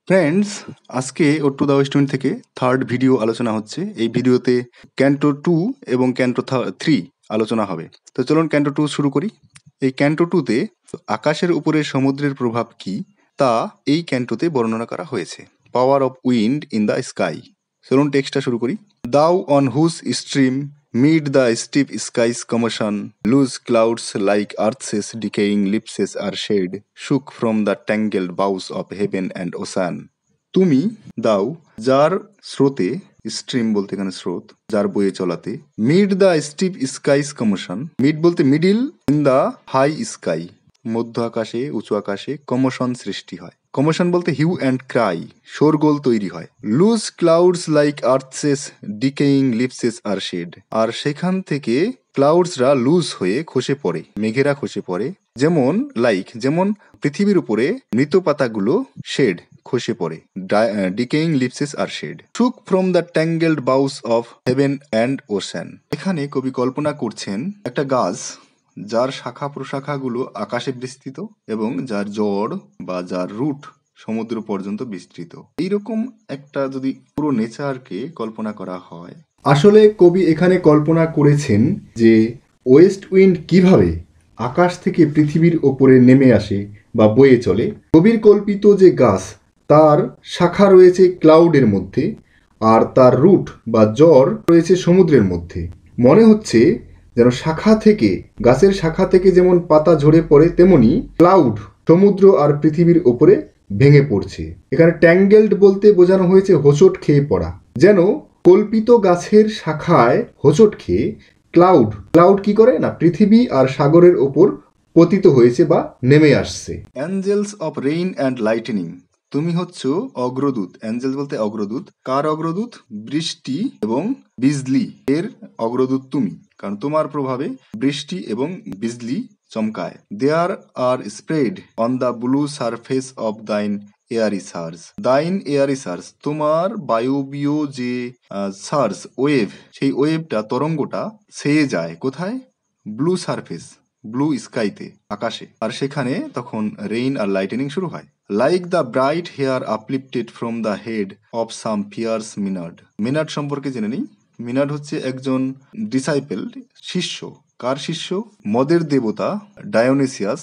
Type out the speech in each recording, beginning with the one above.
Friends, আজকে ও 2020 থেকে third video আলোচনা হচ্ছে। এই ভিডিওতে ক্যান্টো 2 এবং ক্যান্টো 3 আলোচনা হবে। তো চলুন ক্যান্টো 2 শুরু করি। এই ক্যান্টো 2 তে আকাশের উপরে সমুদ্রের প্রভাব কি তা এই ক্যান্টোতে বর্ণনা করা হয়েছে। Power of wind in the sky. চলুন টেক্সটটা শুরু করি। Thou on whose stream meet the steep sky's commotion, loose clouds like earth's decaying lips are shed, shook from the tangled boughs of heaven and ocean. তুমি দাও যার স্রোতে, stream বলতে এখানে স্রোত, যার বয়ে চলাতে, mid the steep sky's commotion, mid বলতে middle, in the high sky, মধ্য আকাশে, উঁচু আকাশে কমোশন সৃষ্টি হয়। কমোশন বলতে হিউ অ্যান্ড ক্রাই, শোরগোল তৈরি হয়। Loose clouds like আর্থসেস decaying leaves are shade, আর সেখান থেকে ক্লাউডসরা লুজ হয়ে খসে পড়ে, মেঘেরা খসে পড়ে, যেমন পৃথিবীর উপরে মৃত পাতাগুলো শেড খসে পড়ে। Decaying leaves are shed, shook from the tangled boughs of heaven and ocean. এখানে কবি কল্পনা করছেন একটা গাছ যার শাখা প্রশাখাগুলো আকাশে বিস্তৃত এবং যার জড় বা যার রুট সমুদ্র পর্যন্ত বিস্তৃত। এইরকম একটা যদি পুরো নেচারকে কল্পনা করা হয়, আসলে কবি এখানে কল্পনা করেছেন যে ওয়েস্ট উইন্ড কিভাবে আকাশ থেকে পৃথিবীর ওপরে নেমে আসে বা বয়ে চলে। কবির কল্পিত যে গাছ, তার শাখা রয়েছে ক্লাউডের মধ্যে আর তার রুট বা জড় রয়েছে সমুদ্রের মধ্যে। মনে হচ্ছে যেন গাছের শাখা থেকে যেমন পাতা ঝরে পড়ে, তেমনি ক্লাউড সমুদ্র আর পৃথিবীর ওপরে ভেঙে পড়ছে। এখানে ট্যাঙ্গেলড বলতে বোঝানো হয়েছে হোঁচট খেয়ে পড়া, যেন কল্পিত গাছের শাখায় হোঁচট খেয়ে ক্লাউড কি করে না, পৃথিবী আর সাগরের ওপর পতিত হয়েছে বা নেমে আসছে। Angels of rain and lightning, তুমি হচ্ছ অগ্রদূত। অ্যাঞ্জেল বলতে অগ্রদূত। কার অগ্রদূত? বৃষ্টি এবং বিজলি এর অগ্রদূত তুমি, কারণ তোমার প্রভাবে বৃষ্টি এবং বিজলি চমকায়। There are spread on the blue surface of thine airy surge. Thine airy surge, তোমার বায়বীয় যে সার্জ ওয়েভ, সেই ওয়েভটা, তরঙ্গটা ছেয়ে যায় কোথায়? ব্লু সারফেস, ব্লু স্কাইতে, আকাশে। আর সেখানে তখন রেইন আর লাইটেনিং শুরু হয়। Like the bright hair uplifted from the head of some fierce Maenad. Maenad সম্পর্কে জেনে নিই। মিনার্ড হচ্ছে একজন ডিসাইপেল, শিষ্য। কার শিষ্য? মদের দেবতা ডায়োনিসিয়াস,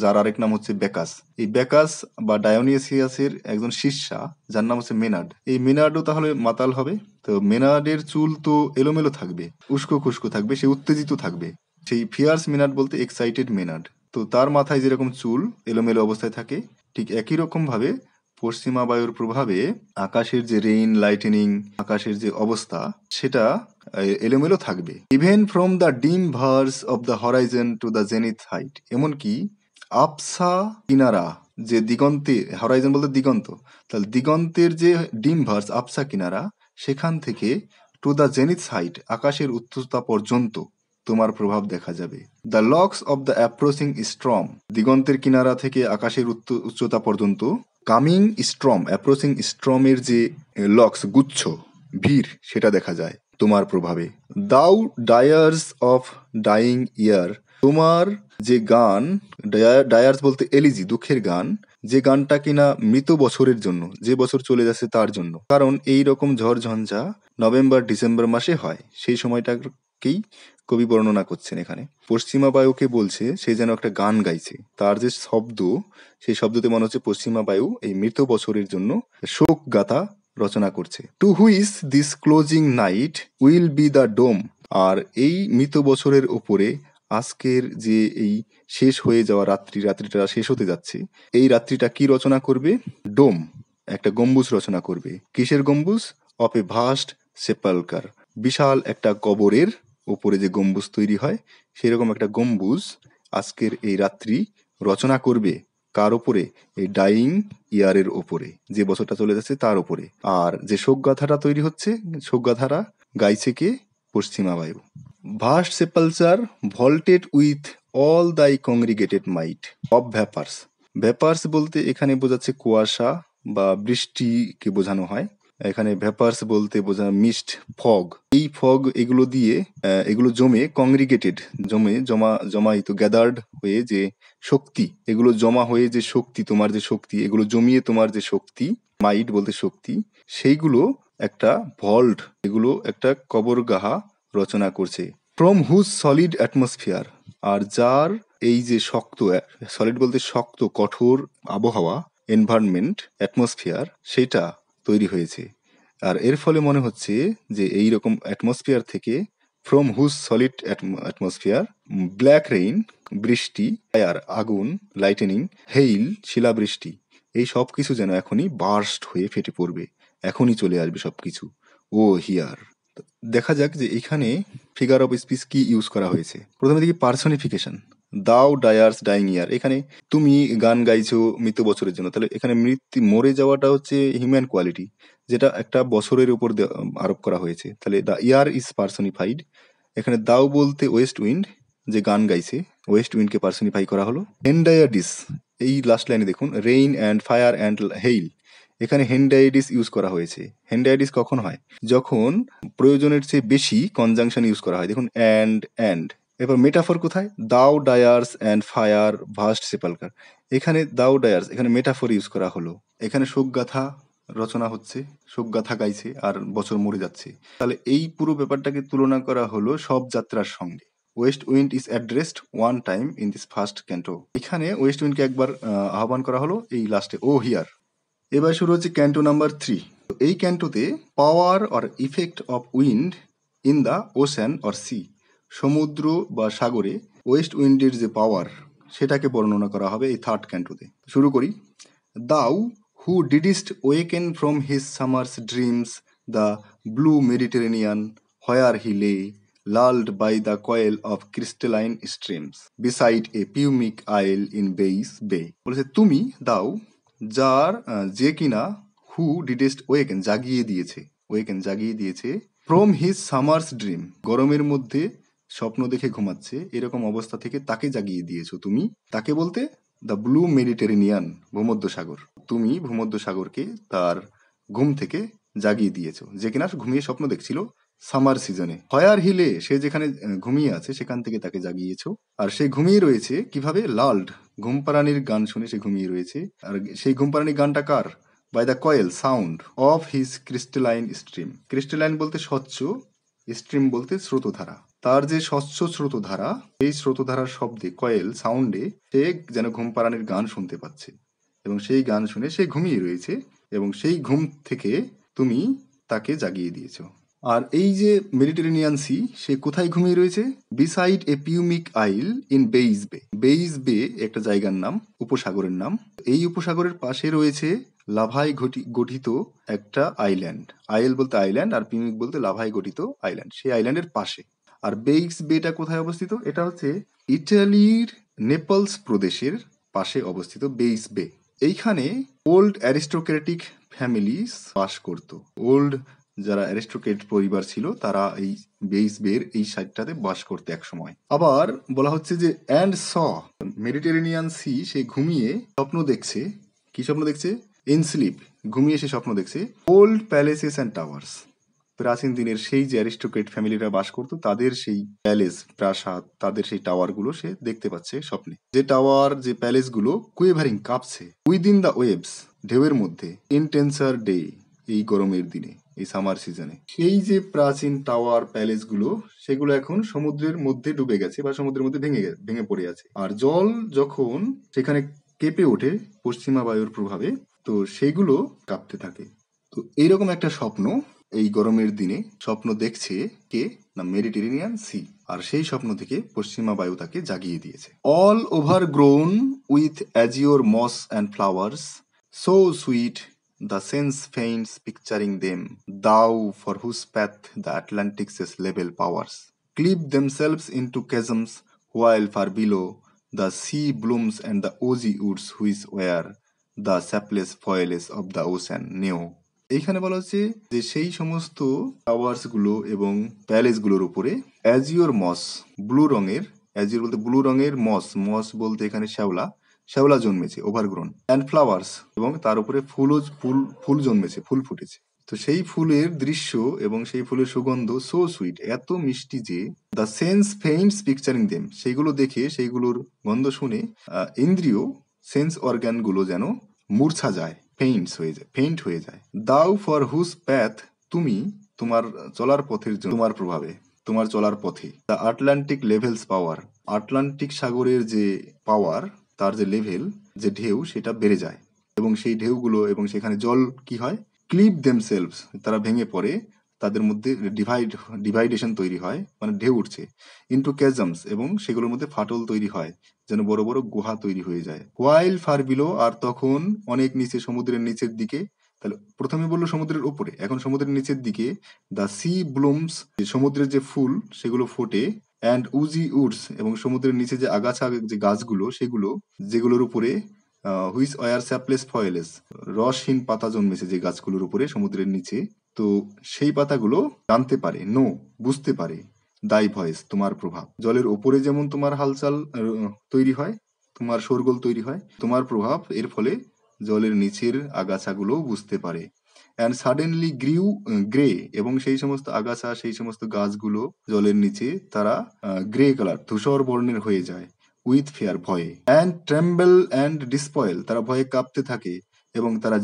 যার আরেক নাম হচ্ছে বেকাস। এই বেকাস বা ডায়োনিসিয়াসের একজন শিষ্যা, যার নাম হচ্ছে মেনার্ড। এই মেনার্ডও তাহলে মাতাল হবে। তো মেনার্ডের চুল তো এলোমেলো থাকবে, উস্কো খুস্কো থাকবে, সে উত্তেজিত থাকবে। সেই ফিয়ার্স মেনার্ড বলতে এক্সাইটেড মেনার্ড। তো তার মাথায় যেরকম চুল এলোমেলো অবস্থায় থাকে, ঠিক একই রকম ভাবে পশ্চিমা বায়ুর প্রভাবে আকাশের যে রেইন লাইটেনিং, আকাশের যে অবস্থা, সেটা এলোমেলো থাকবে। ইভেন ফ্রম দ্য ডিম verse of the Horizon to the zenith height, এমনকি আবসা কিনারা, যে দিগন্তে, হরাইজন বলতে দিগন্ত, তাহলে দিগন্তের যে ডিম ভার্স, আবসা কিনারা, সেখান থেকে টু দ্য জেনিথ হাইট, আকাশের উচ্চতা পর্যন্ত তোমার প্রভাব দেখা যাবে। The locks of the approaching storm, দিগন্তের কিনারা থেকে আকাশের উচ্চতা পর্যন্ত কামিং স্ট্রম, অ্যাপ্রোচিং স্ট্রমের যে লক্স, গুচ্ছ, ভিড়, সেটা দেখা যায় তোমার প্রভাবে। দাউ ডায়ার্স অফ ডাইং ইয়ার, তোমার যে গান, ডায়ার্স বলতে এলিজি, দুঃখের গান, যে গানটা কিনা মৃত বছরের জন্য, যে বছর চলে যাচ্ছে তার জন্য। কারণ এই রকম ঝড় ঝঞ্ঝা নভেম্বর ডিসেম্বর মাসে হয়, সেই সময়টাকেই কবি বর্ণনা করছেন এখানে। পশ্চিমা বায়ুকে বলছে সে যেন একটা গান গাইছে, তার যে শব্দ, সেই শব্দতে মনে হচ্ছে পশ্চিমা বায়ু এই মৃত বছরের জন্য শোক গাথা রচনা করছে। To which this closing night will be the dome, আর এই মৃত বছরের ওপরে আজকের যে এই শেষ হয়ে যাওয়া রাত্রিটা শেষ হতে যাচ্ছে, এই রাত্রিটা কি রচনা করবে? ডোম, একটা গম্বুজ রচনা করবে। কিসের গম্বুজ? অফ এ ভাস্ট সেপালকার, বিশাল একটা কবরের উপরে যে গম্বুজ তৈরি হয়, সেরকম একটা গম্বুজ আজকের এই রাত্রি রচনা করবে। কার ওপরে? এই ডাইং ইয়ারের ওপরে, যে বছরটা চলে যাচ্ছে তার ওপরে। আর যে শোকগাথাটা তৈরি হচ্ছে, শোকগাথাটা গাইছে কে? পশ্চিমা বায়ু। ভাস্ট সেপালচার ভল্টেড উইথ অল দাই কংগ্রিগেটেড মাইট অফ ভ্যাপার্স। ভ্যাপার্স বলতে এখানে বোঝাচ্ছে কুয়াশা বা বৃষ্টিকে বোঝানো হয়। এখানে ভ্যাপার্স বলতে বোঝা মিস্ট, ফগ। এই ফগ এগুলো দিয়ে এগুলো জমে কংগ্রিগেটেড, জমায়িত, গ্যাদার্ড হয়ে যে শক্তি, এগুলো জমা হয়ে যে শক্তি, তোমার যে শক্তি, এগুলো জমিয়ে তোমার যে শক্তি, মাইট বলতে শক্তি, সেইগুলো একটা ভল্ট, এগুলো একটা কবরগাহা রচনা করছে। ফ্রম হুজ সলিড অ্যাটমসফিয়ার, আর যার এই যে শক্ত, সলিড বলতে শক্ত, কঠোর আবহাওয়া, এনভায়রনমেন্ট, অ্যাটমসফিয়ার, সেটা তৈরি হয়েছে। আর এর ফলে মনে হচ্ছে যে এই রকম অ্যাটমসফিয়ার থেকে, from whose solid atmosphere, black rain, বৃষ্টি, ফায়ার, আগুন, লাইটেনিং, হেইল, শিলাবৃষ্টি, এই সব কিছু যেন এখনই বার্স্ট হয়ে ফেটে পড়বে, এখনই চলে আসবে সবকিছু। ও হিয়ার। দেখা যাক যে এখানে ফিগার অফ স্পিচ কি ইউজ করা হয়েছে। প্রথমে দেখি পার্সনিফিকেশন, দাও ডায়ার্স ডাইং ইয়ার। এখানে তুমি গান গাইছো মৃত্যু বছরের জন্য, তাহলে এখানে মরে যাওয়াটা হচ্ছে হিউম্যান কোয়ালিটি, যেটা একটা বছরের উপর আরোপ করা হয়েছে। তাহলে দ্য ইয়ার ইজ পার্সনিফাইড। এখানে দাও বলতে ওয়েস্ট উইন্ড, যে গান গাইছে, ওয়েস্ট উইন্ডকে পার্সনিফাই করা হলো। হেন্ডায়াডিস, এই লাস্ট লাইনে দেখুন, rain and fire and hail, এখানে হেন্ডাইডিস ইউজ করা হয়েছে। হেন্ডাইডিস কখন হয়? যখন প্রয়োজনের চেয়ে বেশি কনজাংশন ইউজ করা হয়। দেখুন অ্যান্ড। এবার মেটাফর কোথায়? দাও ডায়ার্স অ্যান্ড ফায়ার ভাস্ট সেপালকার, এখানে দাও ডায়ার্স, এখানে মেটাফর ইউজ করা হলো। এখানে শোকগাথা রচনা হচ্ছে, শোকগাথা গাইছে আর বছর মরে যাচ্ছে। তাহলে এই পুরো ব্যাপারটাকে তুলনা করা হলো সব যাত্রার সঙ্গে। West wind is addressed one time in this first canto. এখানে ওয়েস্ট উইন্ডকে একবার আহ্বান করা হলো এই লাস্টে, ও হিয়ার। এবার শুরু হচ্ছে ক্যান্টো নাম্বার 3। এই ক্যান্টোতে power or effect of wind in the ocean or sea, সমুদ্র বা সাগরে ওয়েস্ট উইন্ডের যে পাওয়ার, সেটাকে বর্ণনা করা হবে এই থার্ড ক্যান্টোতে। শুরু করি। Thou who didst waken from his summer's dreams the blue Mediterranean, where he lay lulled by the coil of crystalline streams beside a pumic isle in Bays Bay। বলেছে তুমি দাও, যার যে কিনা হু ডিডেস্ট ওয়েকেন জাগিয়ে দিয়েছে, ওয়েকেন জাগিয়ে দিয়েছে, ফ্রম হিজ সামার্স ড্রিম, গরমের মধ্যে স্বপ্ন দেখে ঘুমাচ্ছে এরকম অবস্থা থেকে তাকে জাগিয়ে দিয়েছো তুমি। তাকে বলতে দ্য ব্লু মেডিটেরেনিয়ান, ভূমধ্যসাগর। তুমি ভূমধ্যসাগরকে তার ঘুম থেকে জাগিয়ে দিয়েছো, যে কিনা ঘুমিয়ে স্বপ্ন দেখছিল সামার সিজনে। হয়ার হিলে, সে যেখানে ঘুমিয়ে আছে সেখান থেকে তাকে জাগিয়েছো। আর সে ঘুমিয়ে রয়েছে কিভাবে? লাল্ড, ঘুমপাড়ানির গান শুনে সে ঘুমিয়ে রয়েছে। আর সেই ঘুমপাড়ানির গানটা কার? By the coil sound of his crystalline stream. Crystalline বলতে স্বচ্ছ, স্ট্রিম বলতে স্রোতধারা। তার যে স্বচ্ছ স্রোতধারা, এই স্রোতধারার শব্দে, কয়েল সাউন্ডে, সে যেন ঘুমপাড়ানির গান শুনতে পাচ্ছে এবং সেই গান শুনে সে ঘুমিয়ে রয়েছে এবং সেই ঘুম থেকে তুমি তাকে জাগিয়ে দিয়েছো। আর এই যে মেডিটেরেনিয়ান সি, সে কোথায় ঘুমিয়ে রয়েছে? বিসাইড এ পিউমিক আইল ইন বেইজ বে। বেইজ বে একটা জায়গার নাম, উপসাগরের নাম। এই উপসাগরের পাশে রয়েছে লাভায় গঠিত একটা আইল্যান্ড। আইল বলতে আইল্যান্ড, আর পিউমিক বলতে লাভায় গঠিত আইল্যান্ড, সেই আইল্যান্ডের পাশে। আর বেইজ বেটা কোথায় অবস্থিত? এটা হচ্ছে ইটালির নেপলস প্রদেশের পাশে অবস্থিত বেইজ বে। এইখানে ওল্ড অ্যারিস্টোক্রেটিক ফ্যামিলিস বাস করত। ওল্ড যারা অ্যারিস্টোক্রেট পরিবার ছিল তারা এই বেইজ বের এই সাইডটাতে বাস করতে এক সময়। আবার বলা হচ্ছে যে অ্যান্ড স মেডিটেরেনিয়ান সি, সে ঘুমিয়ে স্বপ্ন দেখছে। কি স্বপ্ন দেখছে? ইন স্লিপ, ঘুমিয়ে সে স্বপ্ন দেখছে ওল্ড প্যালেসেস অ্যান্ড টাওয়ার্স। প্রাচীন দিনের সেই যে অ্যারিস্টোক্রেট ফ্যামিলিরা বাস করতো তাদের সেই প্যালেস, প্রাসাদ, তাদের সেই টাওয়ার গুলো সে দেখতে পাচ্ছে স্বপ্নে। যে টাওয়ার, যে প্যালেস গুলো কুয়েভারিং, কাঁপছে, উইদিন দ্য ওয়েভস, ঢেউয়ের মধ্যে, ইনটেন্সার ডে, এই গরমের দিনে, এই সামার সিজনে। সেই যে প্রাচীন টাওয়ার প্যালেস গুলো, সেগুলো এখন সমুদ্রের মধ্যে ডুবে গেছে বা সমুদ্রের মধ্যে ভেঙে পড়ে আছে। আর জল যখন সেখানে কেঁপে ওঠে পশ্চিমা বায়ুর প্রভাবে, তো সেগুলো কাঁপতে থাকে। তো এইরকম একটা স্বপ্ন এই গরমের দিনে স্বপ্ন দেখছে কে? না, মেডিটেরেনিয়ান সি। আর সেই স্বপ্ন থেকে পশ্চিমা বায়ু তাকে জাগিয়ে দিয়েছে। All over grown with Azure moss and flowers, so sweet the sense faints picturing them, thou for whose path the Atlantic's level powers cleave themselves into chasms, while far below the sea blooms and the oozy woods which wear the sapless foliage of the ocean new। এইখানে বলা হচ্ছে যে সেই সমস্ত towers গুলো এবং palace গুলোর উপরে অ্যাজিওর মস, ব্লু রঙের, অ্যাজিওর বলতে ব্লু রঙের, মস, মস বলতে এখানে শ্যাওলা, শ্যাওলা জন্মেছে, ওভারগ্রোন, অ্যান্ড ফ্লাওয়ার্স, এবং তার উপরে ফুল জন্মেছে, ফুল ফুটেছে। তো সেই ফুলের দৃশ্য এবং সেই ফুলের সুগন্ধ সো সুইট, এত মিষ্টি যে দ্য সেন্স ফেইন্টস পিকচারিং দেম, সেইগুলো দেখে সেইগুলোর গন্ধ শুনে ইন্দ্রিয় সেন্স অর্গানগুলো যেন মূর্ছা যায়, ফেইন্ট হয়ে যায়। দাও ফর হুজ প্যাথ, তুমি তোমার চলার পথের জন্য, তোমার প্রভাবে, তোমার চলার পথে। The Atlantic levels power, Atlantic সাগরের যে পাওয়ার, তার যে লেভেল, যে ঢেউ, সেটা বেড়ে যায় এবং সেই ঢেউগুলো এবং সেখানে জল কি হয়, ক্লিপ দেমসেলভস, তারা ভেঙে পড়ে, তাদের মধ্যে ডিভাইডেশন তৈরি হয়, মানে ঢেউ উঠছে, ইন্টু ক্যাজমস, এবং সেগুলোর মধ্যে ফাটল তৈরি হয়, যেন বড় বড় গুহা তৈরি হয়ে যায়। হোয়াইল ফার বিলো, আর তখন অনেক নিচে, সমুদ্রের নিচের দিকে, তাহলে প্রথমে বললো সমুদ্রের উপরে, এখন সমুদ্রের নিচের দিকে, দ্য সি ব্লুমস, সমুদ্রের যে ফুল সেগুলো ফোটে, অ্যান্ড উজি উডস, এবং সমুদ্রের নিচে যে আগাছা, যে গাছগুলো, সেগুলো যেগুলোর উপরে হুইচ ওয়ার স্যাপলেস ফয়েলেস, রসহীন পাতা জন্মেছে যে গাছগুলোর উপরে সমুদ্রের নিচে, তো সেই পাতাগুলো জানতে পারে, বুঝতে পারে, দাই ভয়েস, তোমার প্রভাব। জলের ওপরে যেমন তোমার হালচাল তৈরি হয়, তোমার শোরগোল তৈরি হয়, তোমার প্রভাব এর ফলে জলের নিচের আগাছাগুলো বুঝতে পারে। অ্যান্ড সাডেনলি গ্রে, এবং সেই সমস্ত আগাছা, সেই সমস্ত গাছগুলো জলের নিচে তারা গ্রে কালার, ধূসর বর্ণের হয়ে যায়, উইথ ফেয়ার, ভয়ে, অ্যান্ড ট্রেম্বল অ্যান্ড ডিসপয়েল, তারা ভয়ে কাঁপতে থাকে এবং তারা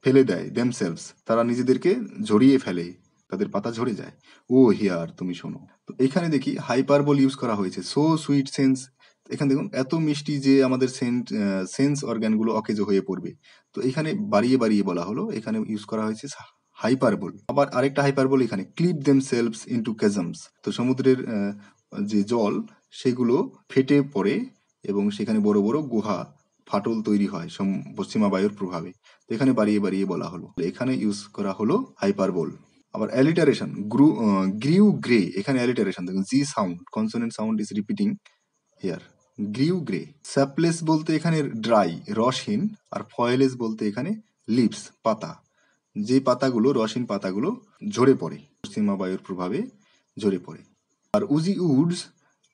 ফেলে দেয় দেমসেলভস, তারা নিজেদেরকে ঝরিয়ে ফেলে, তাদের পাতা ঝরে যায়। ও হিয়ার, তুমি শোনো। তো এখানে দেখি হাইপারবল ইউজ করা হয়েছে, সো সুইট সেন্স, এখানে দেখুন এত মিষ্টি যে আমাদের সেন্স অর্গানগুলো অকেজো হয়ে পড়বে। তো এখানে বাড়িয়ে বাড়িয়ে বলা হলো, এখানে ইউজ করা হয়েছে হাইপারবল। আবার আরেকটা হাইপারবল এখানে, ক্লিপ দেমসেলভস ইনটু ক্যাজমস, তো সমুদ্রের যে জল সেগুলো ফেটে পড়ে এবং সেখানে বড় বড় গুহা, ফাটল তৈরি হয় পশ্চিমা বায়ুর প্রভাবে। তো এখানে বাড়িয়ে বাড়িয়ে বলা হলো, এখানে ইউজ করা হলো হাইপারবোল। আবার অ্যালিটারেশন, গ্রিউ গ্রে, এখানে অ্যালিটারেশন দেখুন, G sound, consonant sound is repeating here, grew grey. Sapless বলতে এখানে ড্রাই, রসহীন, আর ফয়েলেস বলতে এখানে লিভস, পাতা, যে পাতাগুলো, রসহীন পাতাগুলো ঝরে পড়ে, পশ্চিমা বায়ুর প্রভাবে ঝরে পড়ে। আর উজি উডস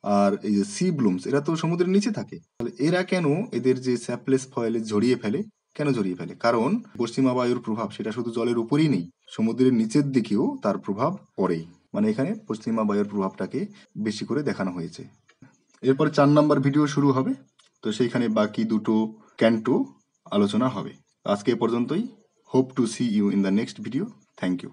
আর এই যে সি ব্লুমস, এরা তো সমুদ্রের নিচে থাকে, তাহলে এরা কেন এদের যে স্যাপলেস ফয়েলে ঝরিয়ে ফেলে, কেন ঝরিয়ে ফেলে? কারণ পশ্চিমা বায়ুর প্রভাব সেটা শুধু জলের উপরেই নেই, সমুদ্রের নিচের দিকেও তার প্রভাব পড়েই, মানে এখানে পশ্চিমা বায়ুর প্রভাবটাকে বেশি করে দেখানো হয়েছে। এরপরে 4 নাম্বার ভিডিও শুরু হবে, তো সেইখানে বাকি দুটো ক্যান্টো আলোচনা হবে। আজকে এ পর্যন্তই। Hope to see you in the next video. Thank you.